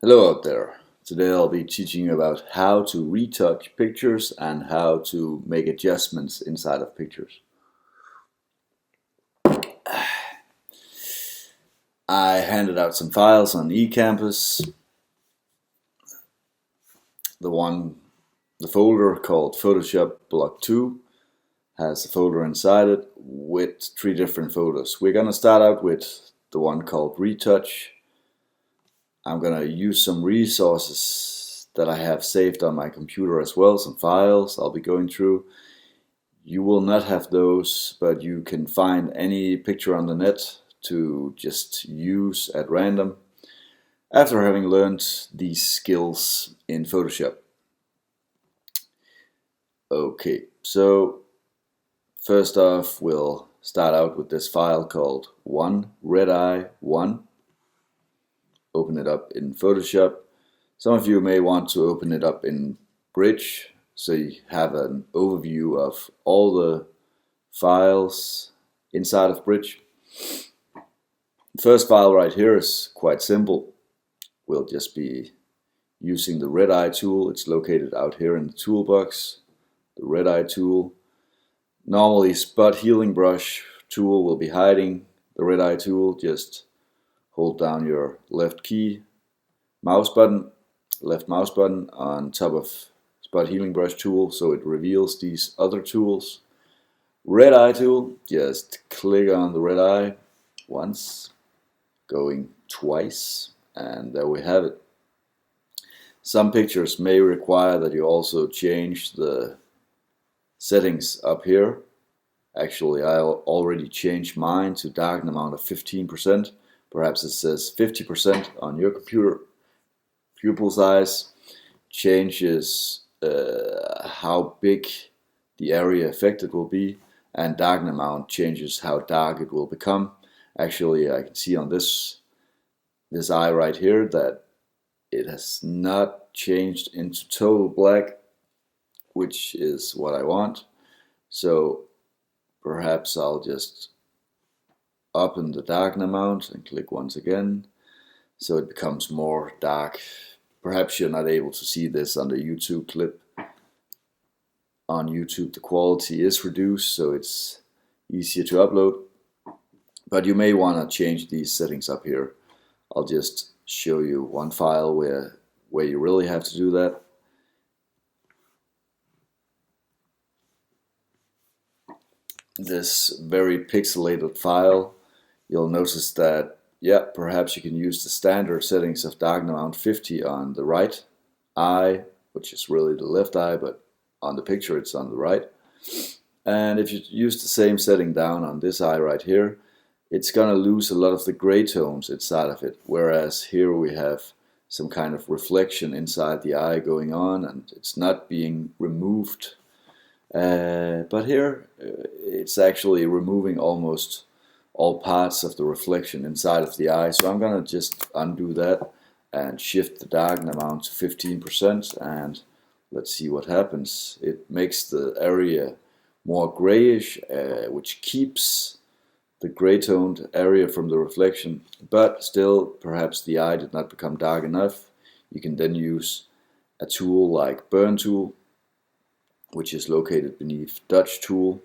Hello out there. Today I'll be teaching you about how to retouch pictures and how to make adjustments inside of pictures. I handed out some files on eCampus. The folder called Photoshop Block 2 has a folder inside it with 3 different photos. We're going to start out with the one called Retouch. I'm going to use some resources that I have saved on my computer as well, some files I'll be going through. You will not have those, but you can find any picture on the net to just use at random after having learned these skills in Photoshop. Okay, so first off we'll start out with this file called redeye1. Open it up in Photoshop. Some of you may want to open it up in Bridge so you have an overview of all the files inside of Bridge. The first file right here is quite simple. We'll just be using the red eye tool. It's located out here in the toolbox. The red eye tool. Normally spot healing brush tool will be hiding the red eye tool. Just hold down your left mouse button on top of spot healing brush tool so it reveals these other tools. Red eye tool, just click on the red eye once, going twice, and there we have it. Some pictures may require that you also change the settings up here. Actually, I already changed mine to darken amount of 15%. Perhaps it says 50% on your computer. Pupil size changes how big the area affected will be, and darken amount changes how dark it will become. Actually, I can see on this eye right here that it has not changed into total black, which is what I want. So perhaps I'll just open the darken amount and click once again so it becomes more dark. Perhaps you're not able to see this on the YouTube clip. On YouTube the quality is reduced so it's easier to upload, but you may want to change these settings up here. I'll just show you one file where you really have to do that. This very pixelated file, you'll notice that, yeah, perhaps you can use the standard settings of darken amount 50 on the right eye, which is really the left eye, but on the picture it's on the right. And if you use the same setting down on this eye right here, it's gonna lose a lot of the gray tones inside of it, whereas here we have some kind of reflection inside the eye going on and it's not being removed. But here it's actually removing almost all parts of the reflection inside of the eye. So I'm going to just undo that and shift the darken amount to 15%, and let's see what happens. It makes the area more grayish, which keeps the gray toned area from the reflection, but still perhaps the eye did not become dark enough. You can then use a tool like Burn tool, which is located beneath Dodge tool.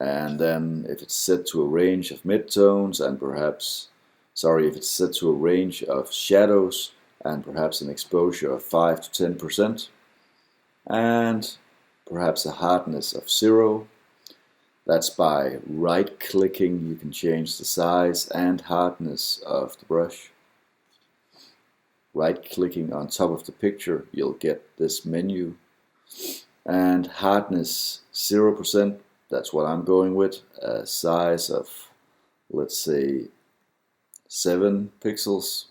And then if it's set to a range of midtones and if it's set to a range of shadows and perhaps an exposure of 5 to 10% and perhaps a hardness of 0. That's by right clicking you can change the size and hardness of the brush. Right clicking on top of the picture you'll get this menu, and hardness 0%. That's what I'm going with, a size of, let's say, 7 pixels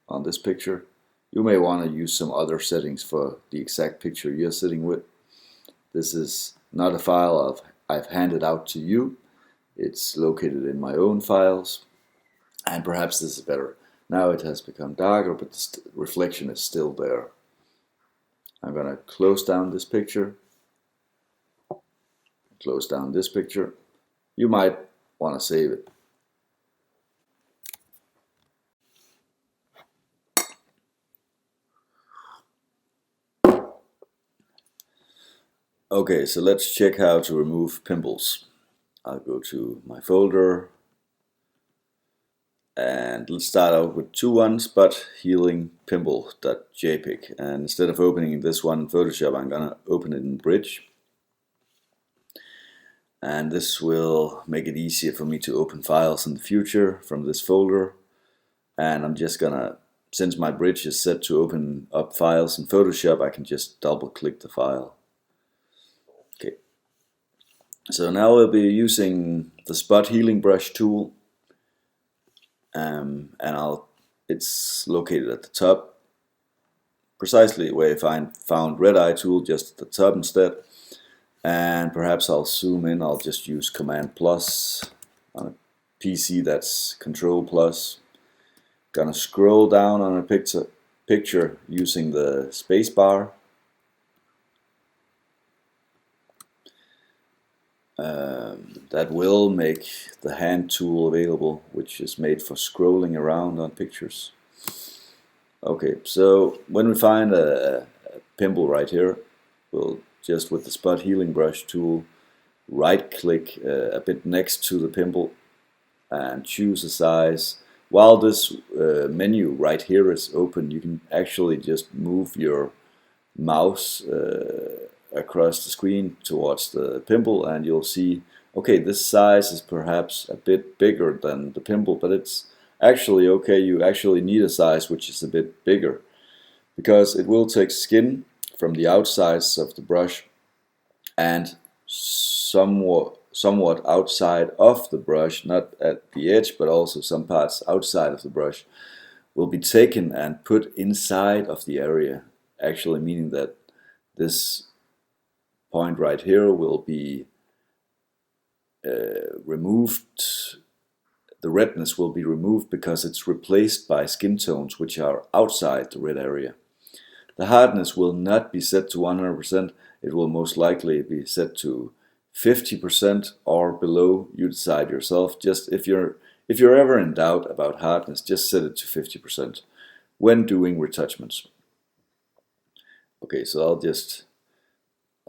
on this picture. You may want to use some other settings for the exact picture you're sitting with. This is not a file I've handed out to you. It's located in my own files, and perhaps this is better. Now it has become darker, but the reflection is still there. I'm going to close down this picture. Close down this picture. You might want to save it. Okay, so let's check how to remove pimples. I'll go to my folder and let's start out with two ones, but healing pimple.jpg. And instead of opening this one in Photoshop, I'm gonna open it in Bridge. And this will make it easier for me to open files in the future from this folder. And I'm just gonna, since my Bridge is set to open up files in Photoshop, I can just double click the file. Okay, so now we'll be using the spot healing brush tool, and it's located at the top, precisely where I found red eye tool, just at the top instead. And perhaps I'll zoom in. I'll just use Command plus on a PC, that's Control plus. Gonna scroll down on a picture using the space bar. That will make the hand tool available, which is made for scrolling around on pictures. Okay, so when we find a pimple right here, we'll just with the spot healing brush tool right click a bit next to the pimple and choose a size. While this menu right here is open, you can actually just move your mouse across the screen towards the pimple and you'll see, okay, this size is perhaps a bit bigger than the pimple, but it's actually okay. You actually need a size which is a bit bigger because it will take skin from the outsides of the brush and somewhat outside of the brush, not at the edge, but also some parts outside of the brush, will be taken and put inside of the area, actually meaning that this point right here will be removed. The redness will be removed because it's replaced by skin tones which are outside the red area. The hardness will not be set to 100%, it will most likely be set to 50% or below. You decide yourself. Just if you're ever in doubt about hardness, just set it to 50% when doing retouchments. Okay, so I'll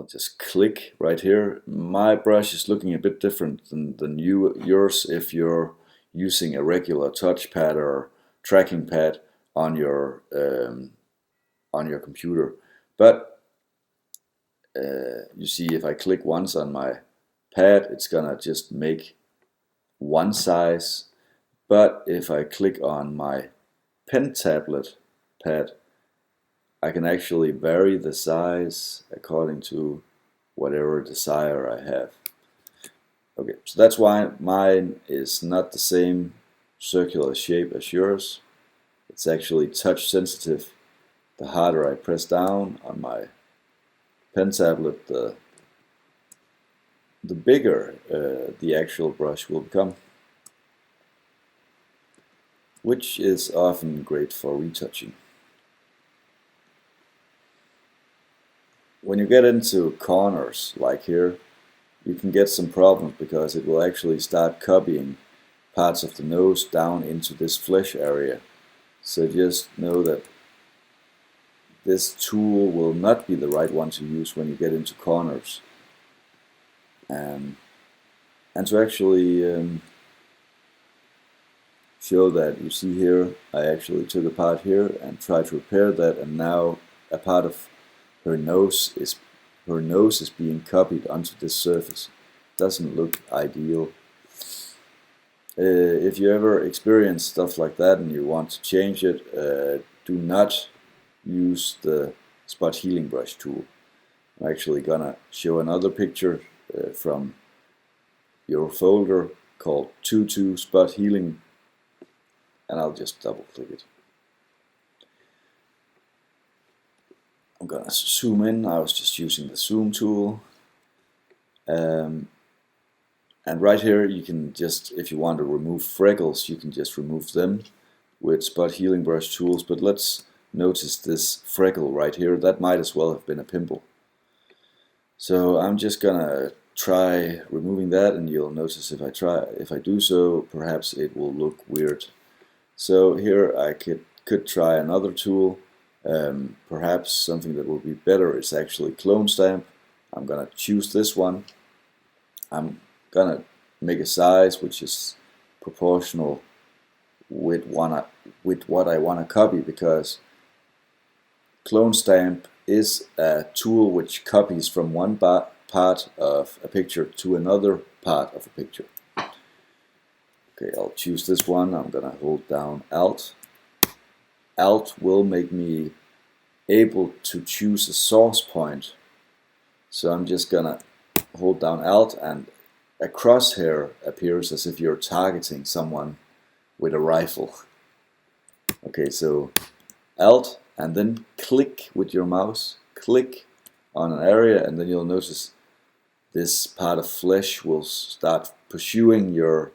just click right here. My brush is looking a bit different than yours if you're using a regular touchpad or tracking pad on your computer. But you see, if I click once on my pad, it's gonna just make one size. But if I click on my pen tablet pad, I can actually vary the size according to whatever desire I have. Okay, so that's why mine is not the same circular shape as yours. It's actually touch sensitive. The harder I press down on my pen tablet, the bigger the actual brush will become, which is often great for retouching. When you get into corners like here, you can get some problems because it will actually start copying parts of the nose down into this flesh area. So just know that this tool will not be the right one to use when you get into corners. And to actually show that, you see here, I actually took a part here and tried to repair that, and now a part of her nose is being copied onto this surface. Doesn't look ideal. If you ever experience stuff like that and you want to change it, do not use the spot healing brush tool. I'm actually gonna show another picture from your folder called Tutu spot healing, and I'll just double click it. I'm gonna zoom in. I was just using the zoom tool, and right here you can just, if you want to remove freckles, you can just remove them with spot healing brush tools. But let's notice this freckle right here. That might as well have been a pimple. So I'm just gonna try removing that, and you'll notice if I do so, perhaps it will look weird. So here I could try another tool. Perhaps something that will be better is actually clone stamp. I'm gonna choose this one. I'm gonna make a size which is proportional with what I want to copy, because clone stamp is a tool which copies from one part of a picture to another part of a picture. Okay, I'll choose this one. I'm gonna hold down Alt. Alt will make me able to choose a source point. So I'm just gonna hold down Alt, and a crosshair appears as if you're targeting someone with a rifle. Okay, so Alt and then click with your mouse, click on an area, and then you'll notice this part of flesh will start pursuing your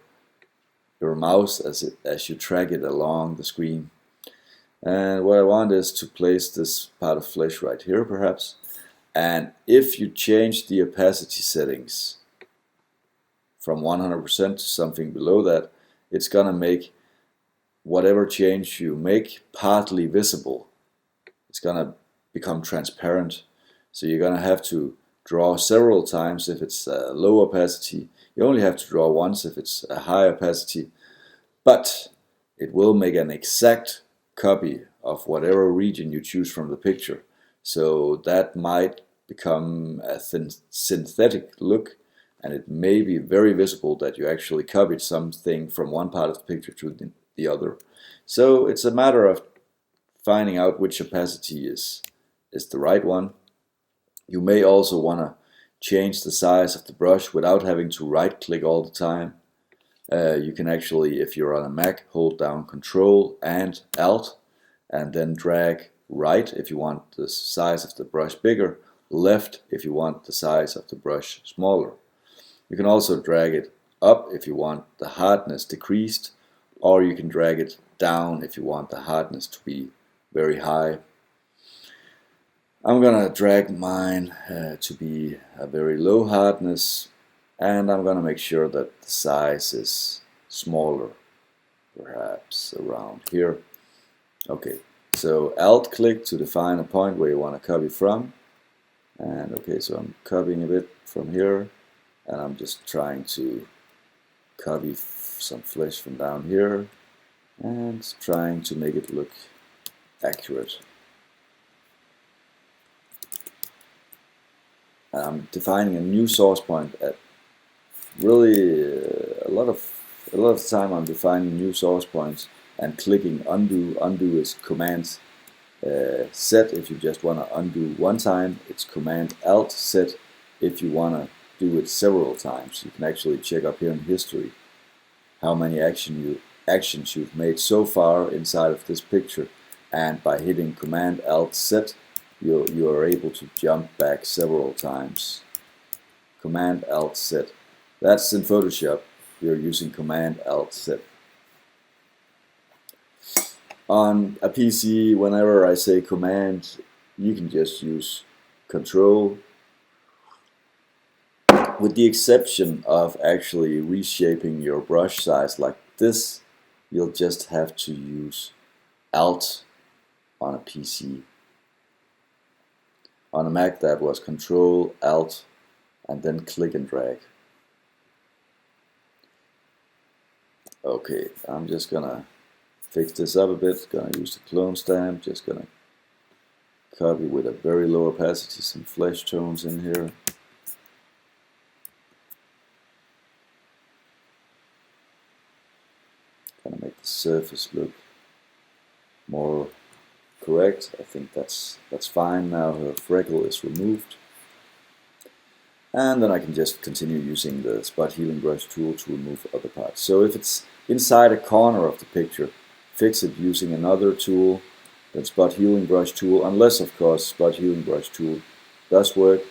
mouse as you drag it along the screen. And what I want is to place this part of flesh right here, perhaps. And if you change the opacity settings from 100% to something below that, it's gonna make whatever change you make partly visible. It's gonna become transparent. So you're gonna have to draw several times if it's a low opacity. You only have to draw once if it's a high opacity. But it will make an exact copy of whatever region you choose from the picture. So that might become a synthetic look, and it may be very visible that you actually copied something from one part of the picture to the other. So it's a matter of finding out which opacity is the right one. You may also want to change the size of the brush without having to right click all the time. You can actually, if you're on a Mac, hold down Control and Alt and then drag right if you want the size of the brush bigger, left if you want the size of the brush smaller. You can also drag it up if you want the hardness decreased, or you can drag it down if you want the hardness to be very high. I'm gonna drag mine to be a very low hardness, and I'm gonna make sure that the size is smaller, perhaps around here. Okay, so Alt click to define a point where you want to copy from. And okay, so I'm copying a bit from here, and I'm just trying to copy some flesh from down here and trying to make it look accurate. I'm defining a new source point at really a lot of time. I'm defining new source points and clicking undo. Undo is Command set if you just want to undo one time. It's Command Alt set if you want to do it several times. You can actually check up here in history how many actions you've made so far inside of this picture, and by hitting Command Alt set you are able to jump back several times. Command Alt set. That's in Photoshop. You're using Command Alt set. On a PC, whenever I say Command, you can just use Control, with the exception of actually reshaping your brush size like this. You'll just have to use Alt on a PC. On a Mac, that was Control, Alt, and then click and drag. Okay, I'm just gonna fix this up a bit. Gonna use the clone stamp. Just gonna copy with a very low opacity some flesh tones in here. Gonna make the surface look more correct. I think that's fine now. Her freckle is removed, and then I can just continue using the spot healing brush tool to remove other parts. So if it's inside a corner of the picture, fix it using another tool than spot healing brush tool, unless of course spot healing brush tool does work.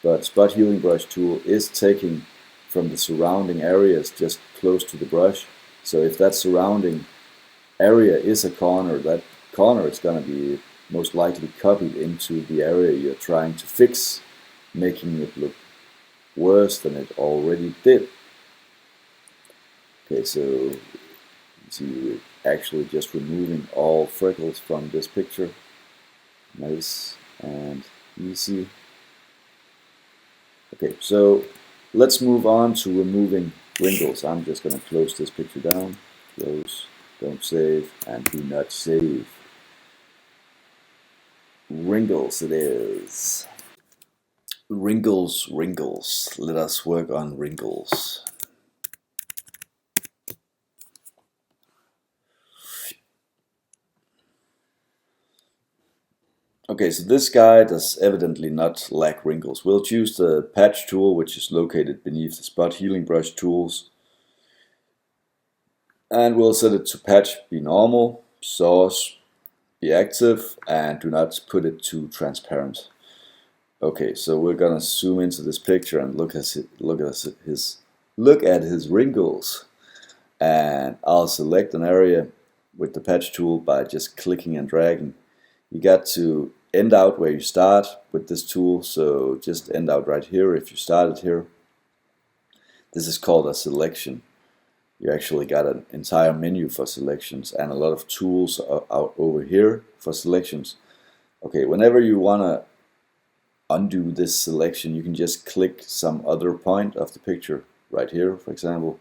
But spot healing brush tool is taking from the surrounding areas just close to the brush. So if that surrounding area is a corner, that corner is going to be most likely copied into the area you're trying to fix, making it look worse than it already did. Okay, so you see we're actually just removing all freckles from this picture. Nice and easy. Okay, so let's move on to removing wrinkles. I'm just going to close this picture down. Close, don't save, and do not save. Wrinkles it is. Wrinkles, wrinkles. Let us work on wrinkles. Okay, so this guy does evidently not lack wrinkles. We'll choose the patch tool, which is located beneath the spot healing brush tools. And we'll set it to patch be normal, source be active, and do not put it to transparent. Okay, so we're gonna zoom into this picture and look at his wrinkles. And I'll select an area with the patch tool by just clicking and dragging. You got to end out where you start with this tool, so just end out right here if you started here. This is called a selection. You actually got an entire menu for selections and a lot of tools out over here for selections. Okay, whenever you want to undo this selection, you can just click some other point of the picture, right here for example.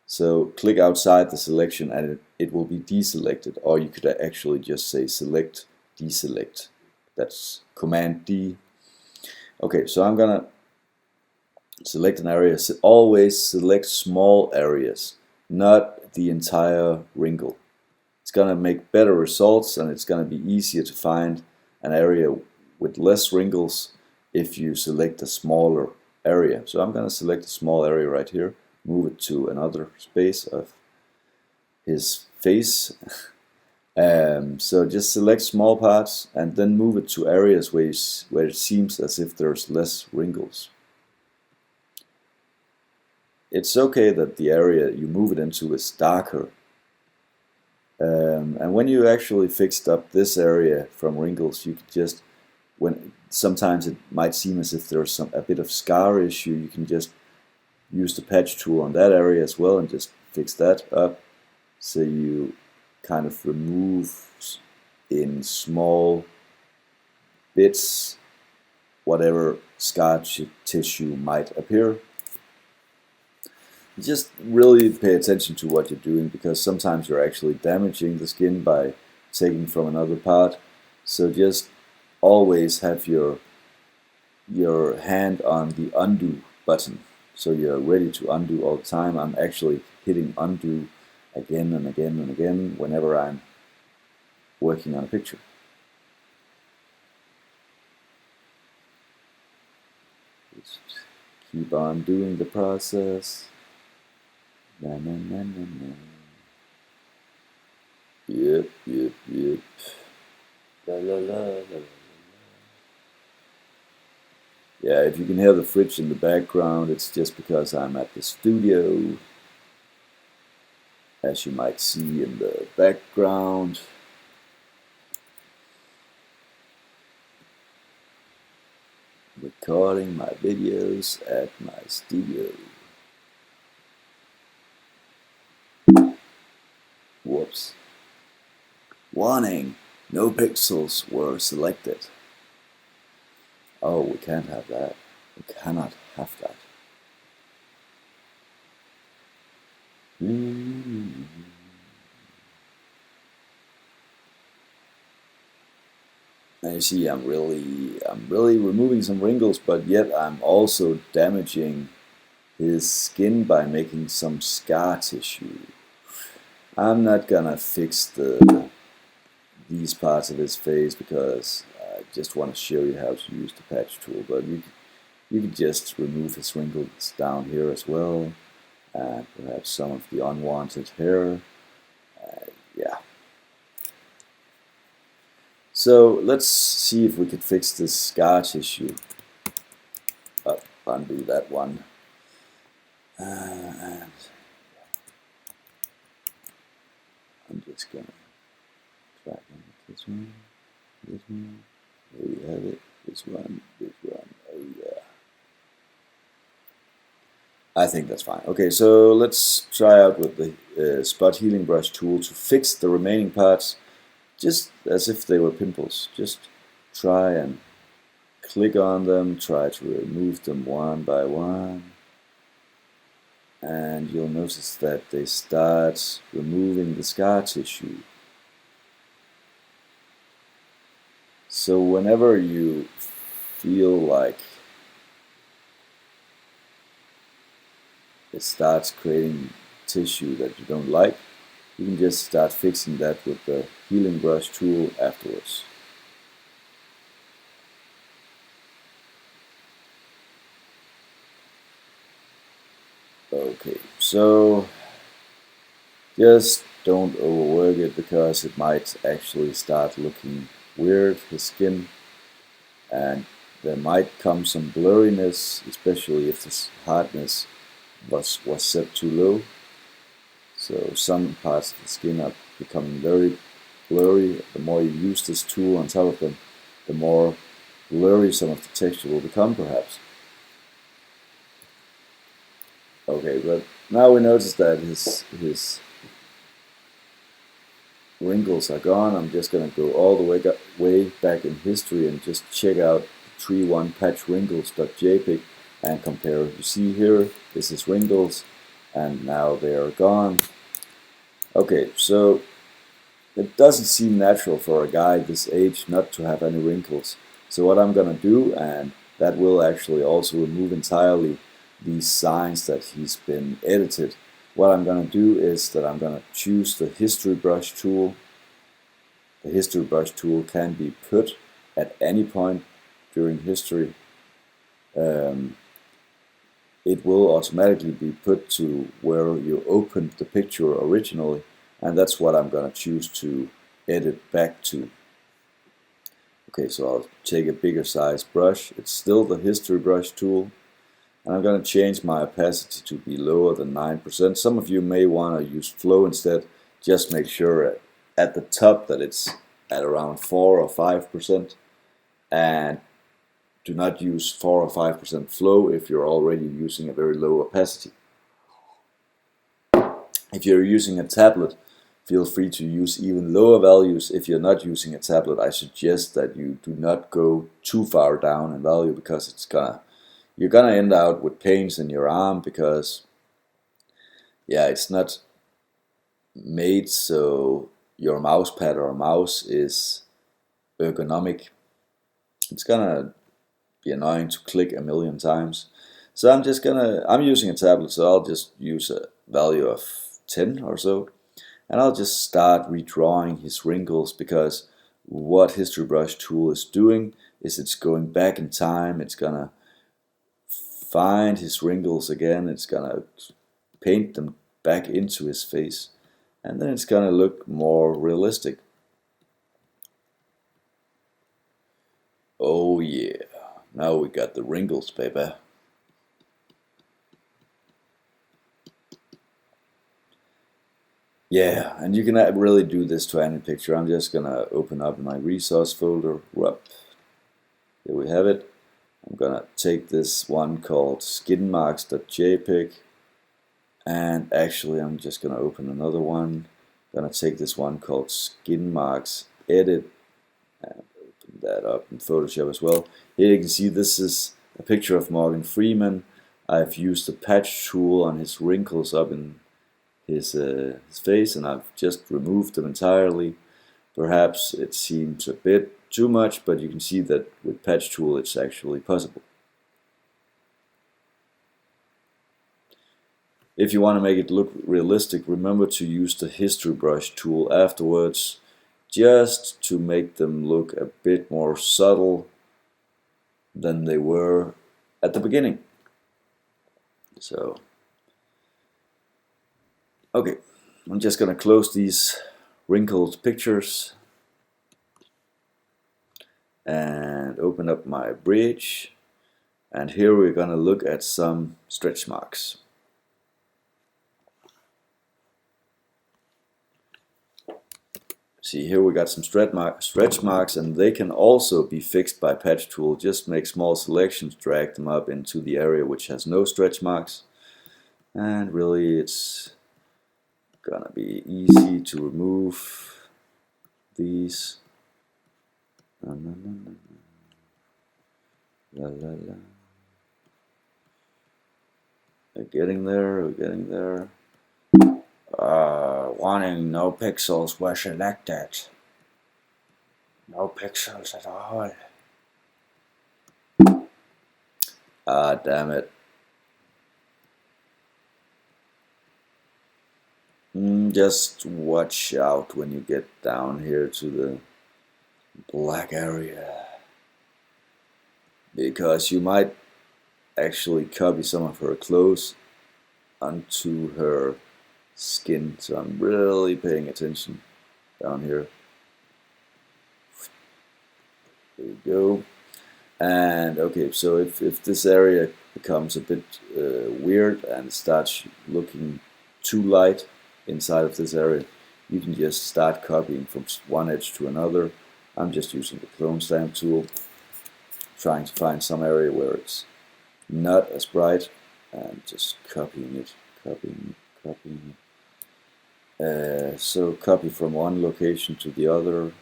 So click outside the selection and it will be deselected, or you could actually just say select, deselect. That's Command D. Okay, so I'm gonna select an area. Always select small areas, not the entire wrinkle. It's gonna make better results and it's gonna be easier to find an area with less wrinkles if you select a smaller area. So I'm gonna select a small area right here, move it to another space of his face. So just select small parts and then move it to areas where it seems as if there's less wrinkles. It's okay that the area you move it into is darker. And when you actually fixed up this area from wrinkles, you could just, sometimes it might seem as if there's a bit of scar issue, you can just use the patch tool on that area as well and just fix that up. So you kind of remove in small bits whatever scar tissue might appear. Just really pay attention to what you're doing, because sometimes you're actually damaging the skin by taking from another part. So just always have your hand on the undo button, so you're ready to undo all the time. I'm actually hitting undo again and again and again whenever I'm working on a picture. Just keep on doing the process. Na, na, na, na, na. Yep. La, la, la, la, la. Yeah, if you can hear the fridge in the background, it's just because I'm at the studio, as you might see in the background. Recording my videos at my studio. Whoops. Warning, no pixels were selected. Oh, we can't have that. We cannot have that. Now you see, I'm really removing some wrinkles, but yet I'm also damaging his skin by making some scar tissue. I'm not gonna fix these parts of his face because I just want to show you how to use the patch tool, but you could just remove his wrinkles down here as well, and perhaps some of the unwanted hair. Yeah. So let's see if we could fix this scar tissue. Undo that one. And I'm just gonna try this one, there you have it, this one, oh yeah. I think that's fine. Okay, so let's try out with the spot healing brush tool to fix the remaining parts, just as if they were pimples. Just try and click on them, try to remove them one by one, and you'll notice that they start removing the scar tissue. So whenever you feel like it starts creating tissue that you don't like, you can just start fixing that with the healing brush tool afterwards. Okay, so just don't overwork it, because it might actually start looking weird, his skin, and there might come some blurriness, especially if this hardness was set too low. So some parts of the skin are becoming very blurry. The more you use this tool on top of them, the more blurry some of the texture will become, perhaps. Okay, but now we notice that his wrinkles are gone. I'm just going to go all the way back in history and just check out tree1patchwrinkles.jpg and compare. You see here, this is wrinkles, and now they are gone. Okay, so it doesn't seem natural for a guy this age not to have any wrinkles. So what I'm going to do, and that will actually also remove entirely these signs that he's been edited. What I'm going to do is that I'm going to choose the history brush tool. The history brush tool can be put at any point during history. It will automatically be put to where you opened the picture originally, and that's what I'm going to choose to edit back to. Okay, so I'll take a bigger size brush. It's still the history brush tool, and I'm going to change my opacity to be lower than 9%. Some of you may want to use flow instead. Just make sure at the top that it's at around 4 or 5%, and do not use 4 or 5% flow if you're already using a very low opacity. If you're using a tablet, feel free to use even lower values. If you're not using a tablet, I suggest that you do not go too far down in value, because you're gonna end out with pains in your arm, because yeah, it's not made so your mouse pad or mouse is ergonomic. It's gonna be annoying to click a million times. So I'm using a tablet, so I'll just use a value of 10 or so, and I'll just start redrawing his wrinkles, because what history brush tool is doing is it's going back in time. It's gonna find his wrinkles again, it's gonna paint them back into his face, and then it's gonna look more realistic. Oh yeah, now we got the wrinkles, baby. Yeah, and you can really do this to any picture. I'm just gonna open up my resource folder. Whoop. Here we have it. I'm gonna take this one called skinmarks.jpg, and actually I'm just gonna open another one. I'm gonna take this one called skinmarks edit and open that up in Photoshop as well. Here you can see this is a picture of Morgan Freeman. I've used the patch tool on his wrinkles up in his face, and I've just removed them entirely. Perhaps it seems a bit too much, but you can see that with patch tool it's actually possible. If you want to make it look realistic, remember to use the history brush tool afterwards, just to make them look a bit more subtle than they were at the beginning. So okay, I'm just gonna close these wrinkled pictures and open up my bridge, and here we're gonna look at some stretch marks. See, here we got some stretch marks, and they can also be fixed by patch tool. Just make small selections, drag them up into the area which has no stretch marks, and really it's gonna be easy to remove these. La la la. We're getting there, we're getting there. Warning, no pixels were selected. No pixels at all. Ah, damn it. Just watch out when you get down here to the black area, because you might actually copy some of her clothes onto her skin. So I'm really paying attention down here. There we go. And okay, so if this area becomes a bit weird and starts looking too light inside of this area, you can just start copying from one edge to another. I'm just using the clone stamp tool, trying to find some area where it's not as bright, and just copying it, copying it, copying it. So copy from one location to the other.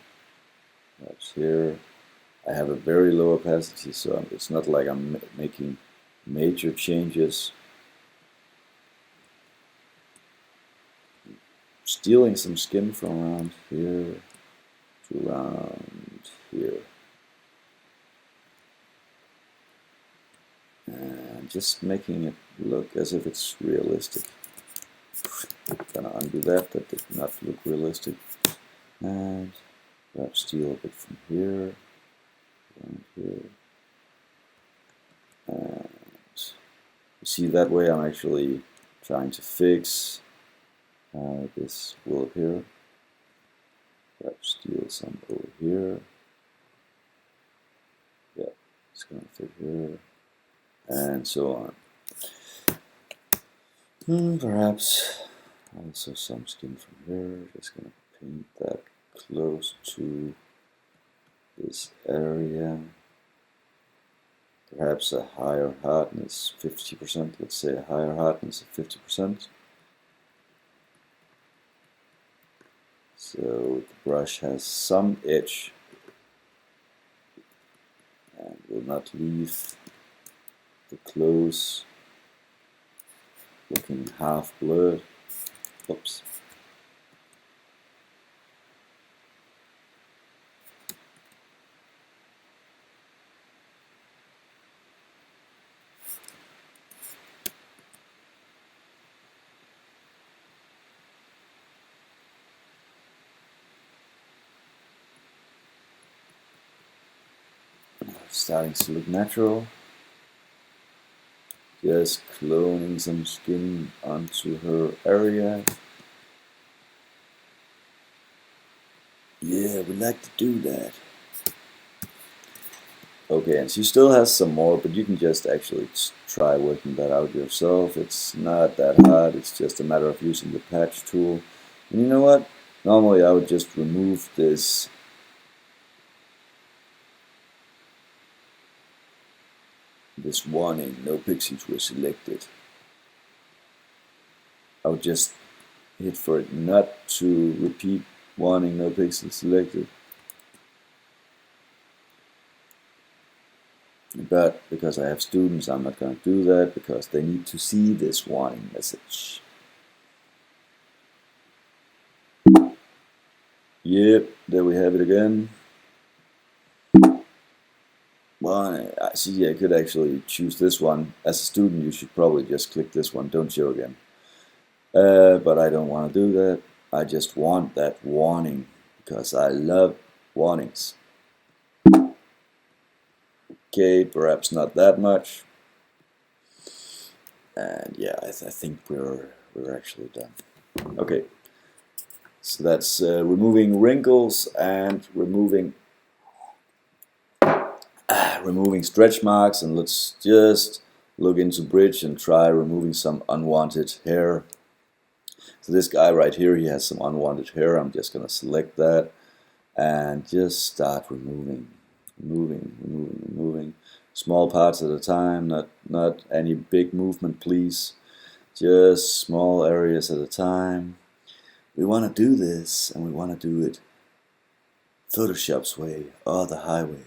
That's here. I have a very low opacity, so it's not like I'm making major changes. Stealing some skin from around here to around here. And just making it look as if it's realistic. Gonna undo that, that did not look realistic. And perhaps steal a bit from here, around here. And you see, that way I'm actually trying to fix this will appear. Perhaps steal some over here. Yeah, it's gonna fit here, and so on. Perhaps also some skin from here. Just gonna paint that close to this area. Perhaps a higher hardness, 50%. Let's say a higher hardness of 50%. So the brush has some edge and will not leave the close looking half blurred. Oops. Starting to look natural. Just cloning some skin onto her area. Yeah, we like to do that. Okay, and she still has some more, but you can just actually try working that out yourself. It's not that hard, it's just a matter of using the patch tool. And you know what? Normally I would just remove this warning, no pixels were selected. I would just hit for it not to repeat warning, no pixels selected. But because I have students, I'm not going to do that, because they need to see this warning message. Yep, there we have it again. Well, see, I could actually choose this one. As a student, you should probably just click this one, don't show again. But I don't want to do that. I just want that warning, because I love warnings. Okay, perhaps not that much. And yeah, I think we're actually done. Okay, so that's removing wrinkles and removing stretch marks, and let's just look into bridge and try removing some unwanted hair. So this guy right here, he has some unwanted hair. I'm just gonna select that and just start removing small parts at a time, not any big movement, please, just small areas at a time. We want to do this, and we want to do it Photoshop's way or the highway.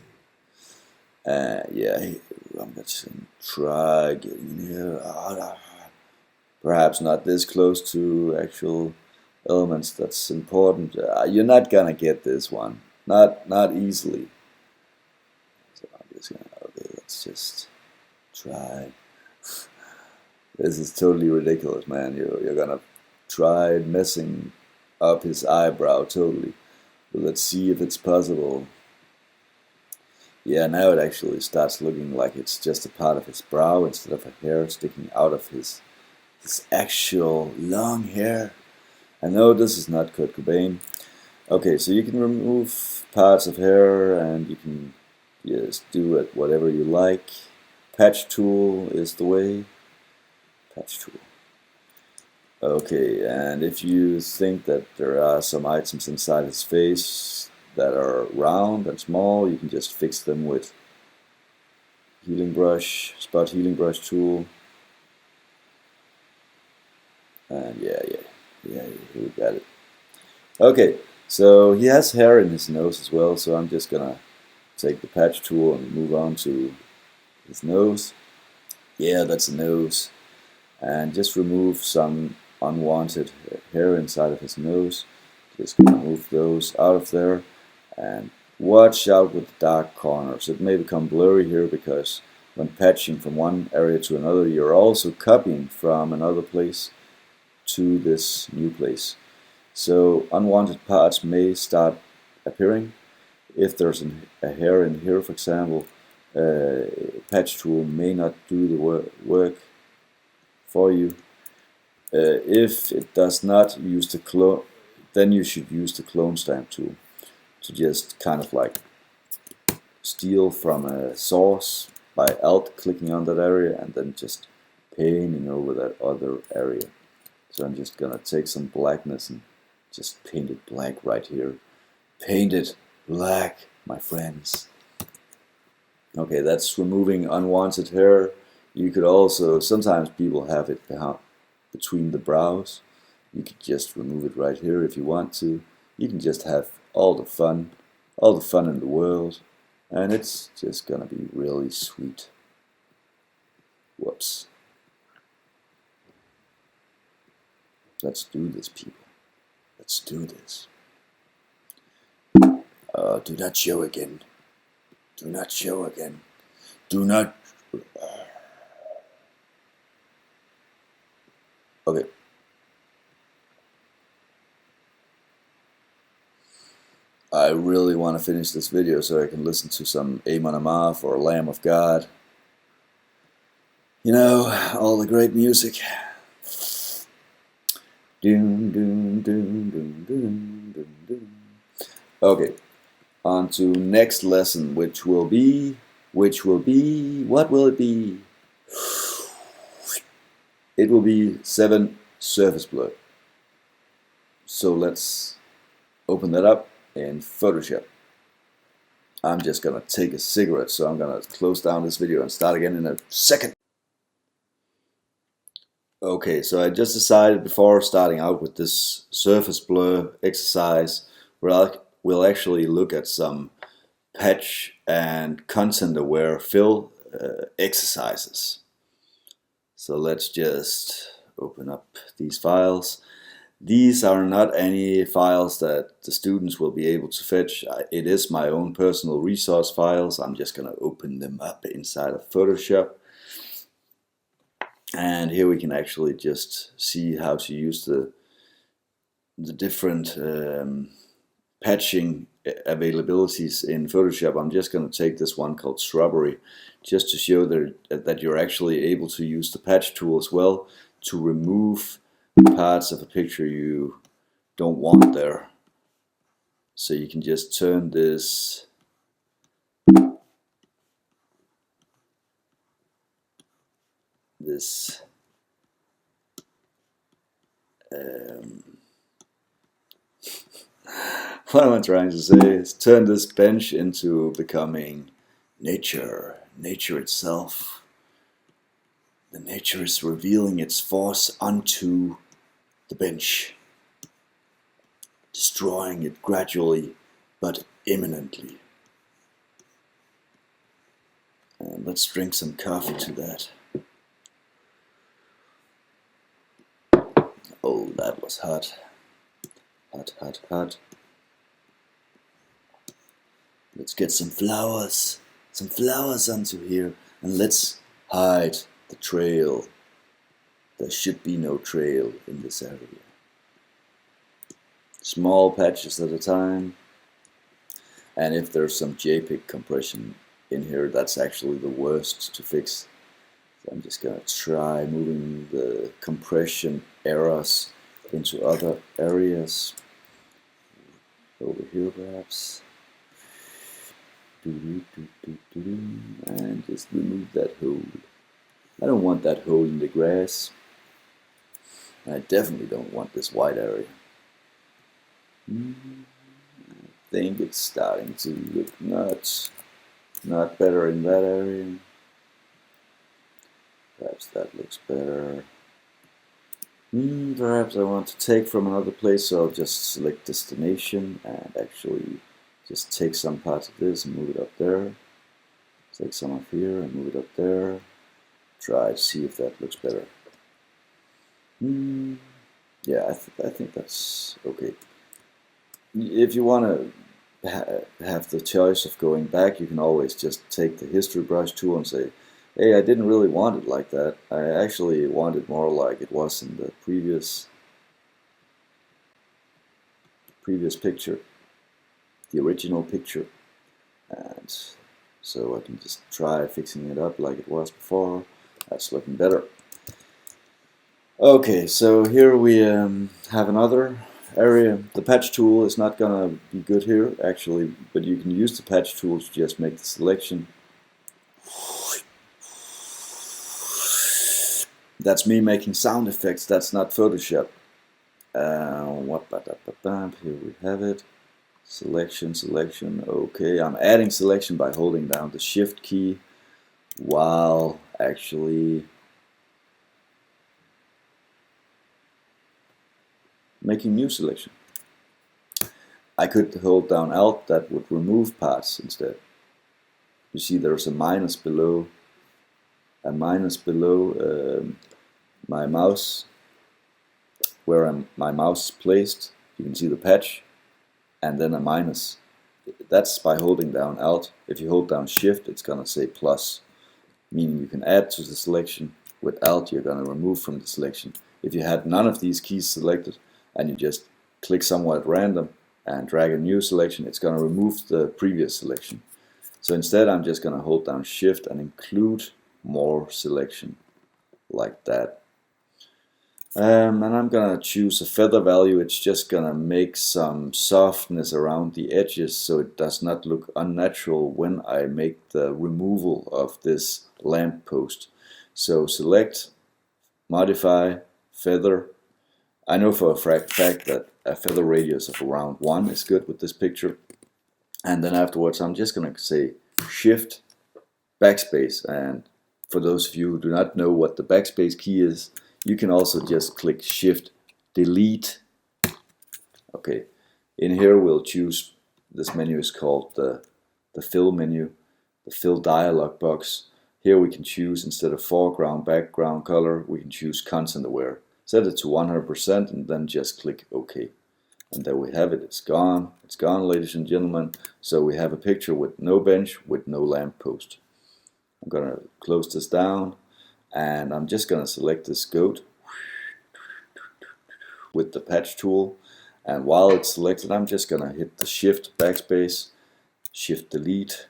Yeah, I'm just gonna try getting in here. Perhaps not this close to actual elements that's important. You're not gonna get this one, not easily. So I'm just gonna, okay, let's just try. This is totally ridiculous, man. You're gonna try messing up his eyebrow totally. But let's see if it's possible. Yeah, now it actually starts looking like it's just a part of his brow instead of a hair sticking out of his actual long hair. I know this is not Kurt Cobain. Okay, so you can remove parts of hair and you can just do it whatever you like. Patch tool is the way. Patch tool. Okay, and if you think that there are some items inside his face that are round and small, you can just fix them with healing brush, spot healing brush tool. And yeah, we got it. Okay, so he has hair in his nose as well, so I'm just gonna take the patch tool and move on to his nose. Yeah, that's the nose. And just remove some unwanted hair inside of his nose. Just gonna move those out of there. And watch out with the dark corners. It may become blurry here because when patching from one area to another, you're also copying from another place to this new place. So unwanted parts may start appearing. If there's a hair in here, for example, patch tool may not do the work for you. If it does not use the clone, then you should use the clone stamp tool to just kind of like steal from a source by alt clicking on that area and then just painting over that other area. So I'm just gonna take some blackness and just paint it black right here. Paint it black, my friends. Okay, that's removing unwanted hair. You could also, sometimes people have it between the brows. You could just remove it right here if you want to. You can just have all the fun in the world, and it's just gonna be really sweet. Whoops. Let's do this, people. Let's do this. Do not show again. Do not show again. Do not. Okay. I really want to finish this video so I can listen to some Amon Amarth or Lamb of God. You know, all the great music. Doom, doom, doom, doom, doom, doom, doom. Okay, on to next lesson, which will be, what will it be? It will be 7 surface blur. So let's open that up in Photoshop. I'm just gonna take a cigarette, so I'm gonna close down this video and start again in a second. Okay, so I just decided before starting out with this surface blur exercise, we'll actually look at some patch and content-aware fill exercises. So let's just open up these files. These are not any files that the students will be able to fetch. It is my own personal resource files. I'm just going to open them up inside of Photoshop. And here we can actually just see how to use the different patching availabilities in Photoshop. I'm just going to take this one called Shrubbery just to show that you're actually able to use the patch tool as well to remove parts of a picture you don't want there. So you can just turn this what am I trying to say is turn this bench into becoming nature itself. The nature is revealing its force onto the bench, destroying it gradually but imminently. And let's drink some coffee to that. Oh, that was hot. Hot, hot, hot. Let's get some flowers onto here, and let's hide the trail. There should be no trail in this area. Small patches at a time. And if there's some JPEG compression in here, that's actually the worst to fix. So I'm just gonna try moving the compression errors into other areas. Over here perhaps. And just remove that hole. I don't want that hole in the grass. I definitely don't want this white area. I think it's starting to look not better in that area. Perhaps that looks better. Perhaps I want to take from another place, so I'll just select destination and actually just take some parts of this and move it up there. Take some up here and move it up there. Try to see if that looks better. Yeah, I think that's okay. If you want to have the choice of going back, you can always just take the history brush tool and say, hey, I didn't really want it like that. I actually want it more like it was in the previous picture, the original picture. And so I can just try fixing it up like it was before. That's looking better. Okay, so here we have another area. The patch tool is not gonna be good here actually, but you can use the patch tool to just make the selection. That's me making sound effects, that's not Photoshop. Here we have it. Selection, okay. I'm adding selection by holding down the Shift key while actually making new selection. I could hold down Alt, that would remove parts instead. You see there's a minus below my mouse, where my mouse is placed. You can see the patch and then a minus. That's by holding down Alt. If you hold down Shift, it's gonna say plus, meaning you can add to the selection. With Alt, you're gonna remove from the selection. If you had none of these keys selected and you just click somewhere at random and drag a new selection, it's gonna remove the previous selection. So instead, I'm just gonna hold down Shift and include more selection like that. And I'm gonna choose a feather value. It's just gonna make some softness around the edges so it does not look unnatural when I make the removal of this lamp post. So select, modify, feather. I know for a fact that a feather radius of around 1 is good with this picture. And then afterwards I'm just gonna say Shift, backspace. And for those of you who do not know what the backspace key is, you can also just click Shift, delete. Okay, in here we'll choose, this menu is called the fill menu, the fill dialog box. Here we can choose, instead of foreground, background color, we can choose ContentAware. Set it to 100% and then just click OK. And there we have it, it's gone, ladies and gentlemen. So we have a picture with no bench, with no lamp post. I'm gonna close this down. And I'm just going to select this goat with the patch tool. And while it's selected, I'm just going to hit the Shift backspace, Shift delete.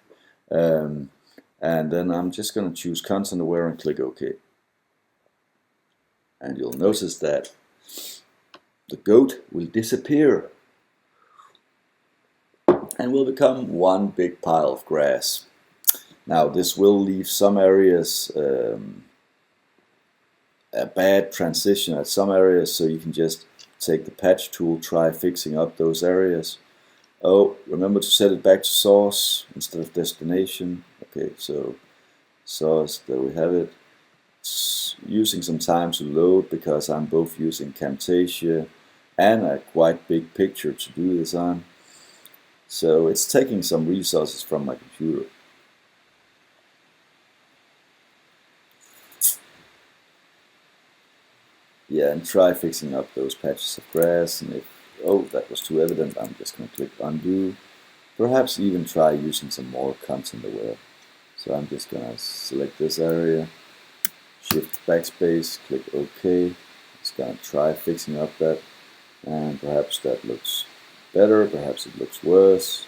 And then I'm just going to choose ContentAware and click OK. And you'll notice that the goat will disappear and will become one big pile of grass. Now this will leave some areas a bad transition at some areas, so you can just take the patch tool, try fixing up those areas. Oh, remember to set it back to source instead of destination. Okay, so source, there we have it. It's using some time to load because I'm both using Camtasia and a quite big picture to do this on. So it's taking some resources from my computer. yeah, and try fixing up those patches of grass, and if, oh, that was too evident, I'm just going to click undo. Perhaps even try using some more ContentAware. So I'm just going to select this area, shift backspace, click OK. Just going to try fixing up that, and perhaps that looks better, perhaps it looks worse.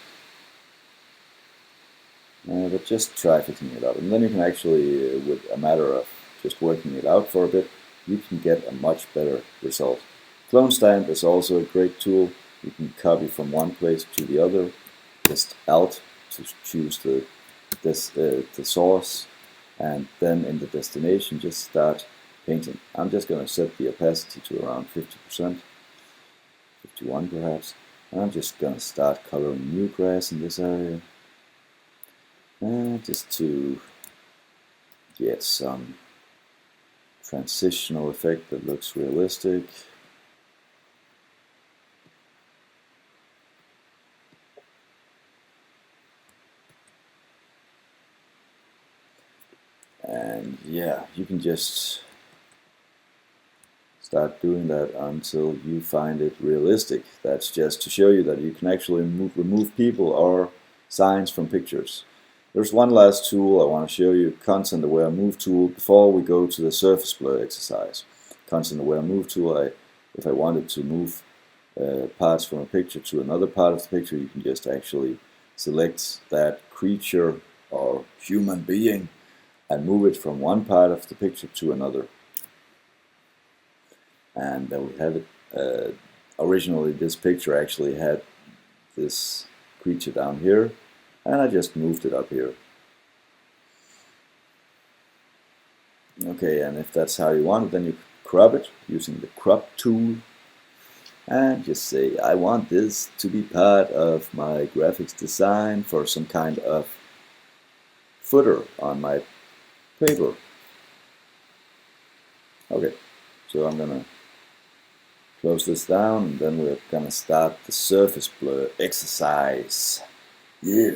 But just try fixing it up, and then you can actually, with a matter of just working it out for a bit, you can get a much better result. Clone stamp is also a great tool. You can copy from one place to the other, just Alt to choose the source, and then in the destination just start painting. I'm just going to set the opacity to around 50%, 51 perhaps, and I'm just going to start coloring new grass in this area. Just to get some transitional effect that looks realistic. And yeah, you can just start doing that until you find it realistic. That's just to show you that you can actually remove people or signs from pictures. There's one last tool I want to show you, ContentAware Move Tool, before we go to the surface blur exercise. ContentAware Move Tool, if I wanted to move parts from a picture to another part of the picture, you can just actually select that creature or human being and move it from one part of the picture to another. And then we have it. Originally this picture actually had this creature down here, and I just moved it up here. Okay, and if that's how you want it, then you crop it using the crop tool, and just say, I want this to be part of my graphics design for some kind of footer on my paper. Okay, so I'm gonna close this down, and then we're gonna start the surface blur exercise. Yeah.